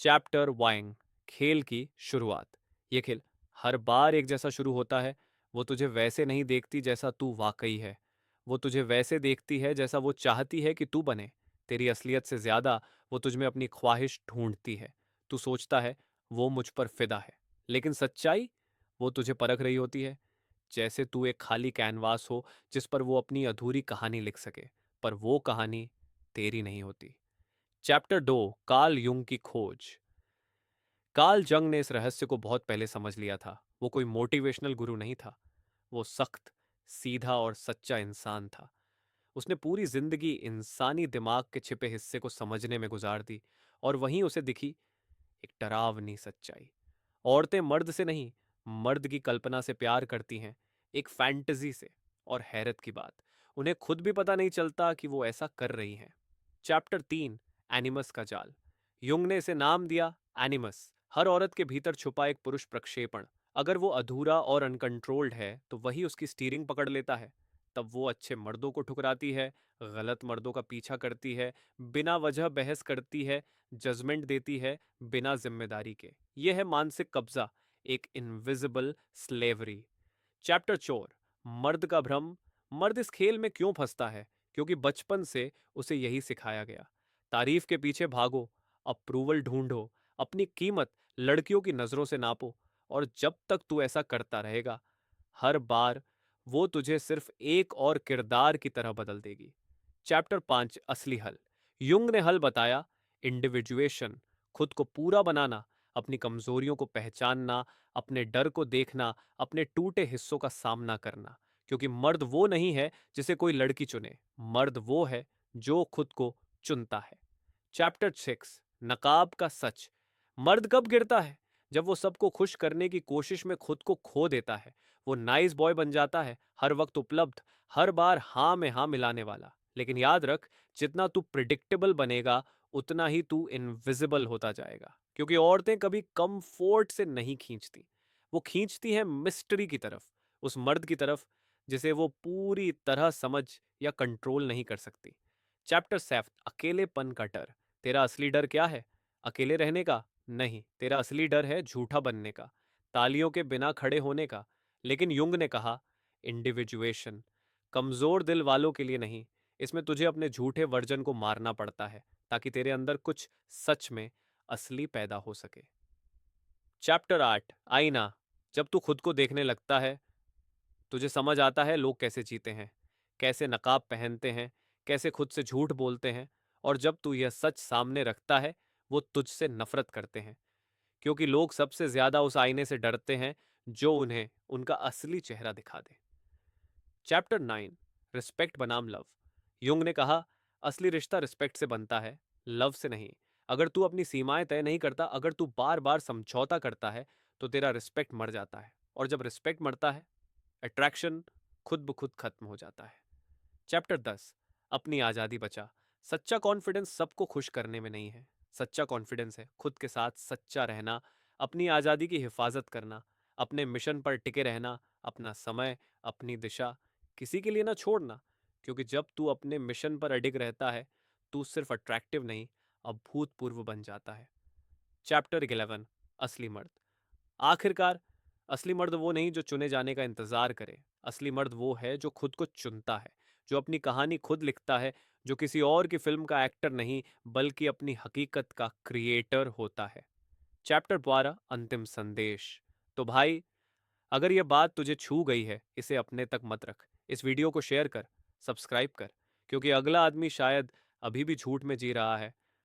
Chapter vying, खेल की शुरुआत। ये खेल हर बार एक जैसा शुरू होता है। वो तुझे वैसे नहीं देखती जैसा तू वाकई है। वो तुझे वैसे देखती है जैसा वो चाहती है कि तू बने। तेरी असलियत से ज्यादा वो तुझ में अपनी ख्वाहिश ढूंढती है। तू सोचता है वो मुझ पर फिदा है, लेकिन सच्चाई वो तुझे परख रही होती है। जैसे तू एक खाली कैनवास हो जिस पर वो अपनी अधूरी कहानी लिख सके, पर वो कहानी तेरी नहीं होती। चैप्टर 2, कार्ल युंग की खोज। कार्ल जंग ने इस रहस्य को बहुत पहले समझ लिया था। वो कोई मोटिवेशनल गुरु नहीं था। वो सख्त, सीधा और सच्चा इंसान था। उसने पूरी जिंदगी इंसानी दिमाग के छिपे हिस्से को समझने में गुजार दी, और वहीं उसे दिखी एक डरावनी सच्चाई। औरतें मर्द से नहीं, मर्द की कल्पना से प्यार करती हैं, एक फैंटेसी से। और हैरत की बात, उन्हें खुद भी पता नहीं चलता कि वो ऐसा कर रही हैं। चैप्टर 3, एनिमस का जाल। युंग ने इसे नाम दिया एनिमस, हर औरत के भीतर छुपा एक पुरुष प्रक्षेपण। अगर वो अधूरा और अनकंट्रोल्ड है तो वही उसकी स्टीयरिंग पकड़ लेता है। तब वो अच्छे मर्दों को ठुकराती है, गलत मर्दों का पीछा करती है, बिना वजह बहस करती है, जजमेंट देती है बिना जिम्मेदारी के। यह है मानसिक कब्जा, एक इनविजिबल स्लेवरी। चैप्टर 4, मर्द का भ्रम। मर्द इस खेल में क्यों फंसता है? क्योंकि बचपन से उसे यही सिखाया गया। तारीफ के पीछे भागो, अप्रूवल ढूंढो, अपनी कीमत लड़कियों की नजरों से नापो। और जब तक तू ऐसा करता रहेगा, हर बार वो तुझे सिर्फ एक और किरदार की तरह बदल देगी। चैप्टर 5, असली हल। युंग ने हल बताया, इंडिविजुएशन, खुद को पूरा बनाना, अपनी कमजोरियों को पहचानना, अपने डर को देखना, अपने टूटे हिस्सों का सामना करना। क्योंकि मर्द वो नहीं है जिसे कोई लड़की चुने, मर्द वो है जो खुद को चुनता है। चैप्टर 6, नकाब का सच। मर्द कब गिरता है? जब वो सबको खुश करने की कोशिश में खुद को खो देता है। वो नाइस बॉय बन जाता है, हर वक्त उपलब्ध, हर बार हाँ में हाँ मिलाने वाला। लेकिन याद रख, जितना तू प्रिडिक्टेबल बनेगा उतना ही तू इनविजिबल होता जाएगा। क्योंकि औरतें कभी कंफोर्ट से नहीं खींचती, वो खींचती हैं मिस्ट्री की तरफ, उस मर्द की तरफ जिसे वो पूरी तरह समझ या कंट्रोल नहीं कर सकती। चैप्टर 7, अकेलेपन का डर। तेरा असली डर क्या है? अकेले रहने का नहीं, तेरा असली डर है झूठा बनने का, तालियों के बिना खड़े होने का। लेकिन युंग ने कहा, इंडिविजुएशन कमजोर दिल वालों के लिए नहीं। इसमें तुझे अपने झूठे वर्जन को मारना पड़ता है ताकि तेरे अंदर कुछ सच में असली पैदा हो सके। चैप्टर 8, आईना। जब तू खुद को देखने लगता है, तुझे समझ आता है लोग कैसे जीते हैं, कैसे नकाब पहनते हैं, कैसे खुद से झूठ बोलते हैं। और जब तू यह सच सामने रखता है, वो तुझसे नफरत करते हैं। क्योंकि लोग सबसे ज्यादा उस आईने से डरते हैं जो उन्हें उनका असली चेहरा दिखा दे। चैप्टर 9, रिस्पेक्ट बनाम लव। युंग ने कहा, असली रिश्ता रिस्पेक्ट से बनता है, लव से नहीं। अगर तू अपनी सीमाएं तय नहीं करता, अगर तू बार बार समझौता करता है, तो तेरा रिस्पेक्ट मर जाता है। और जब रिस्पेक्ट मरता है, अट्रैक्शन खुद ब खुद खत्म हो जाता है। चैप्टर 10, अपनी आजादी बचा। सच्चा कॉन्फिडेंस सबको खुश करने में नहीं है। सच्चा कॉन्फिडेंस है खुद के साथ सच्चा रहना, अपनी आजादी की हिफाजत करना, अपने मिशन पर टिके रहना, अपना समय, अपनी दिशा किसी के लिए ना छोड़ना। क्योंकि जब तू अपने मिशन पर अडिग रहता है, तू सिर्फ अट्रैक्टिव नहीं, अभूतपूर्व बन जाता है। चैप्टर 11, असली मर्द। आखिरकार, असली मर्द वो नहीं जो चुने जाने का इंतजार करे। असली मर्द वो है जो खुद को चुनता है, जो अपनी कहानी खुद लिखता है, जो किसी और की फिल्म का एक्टर नहीं बल्कि अपनी हकीकत का क्रिएटर होता है। चैप्टर 12, अंतिम संदेश। तो भाई, अगर यह बात तुझे छू गई है, इसे अपने तक मत रख। इस वीडियो को शेयर कर, सब्सक्राइब कर, क्योंकि अगला आदमी शायद अभी भी झूठ में जी रहा है,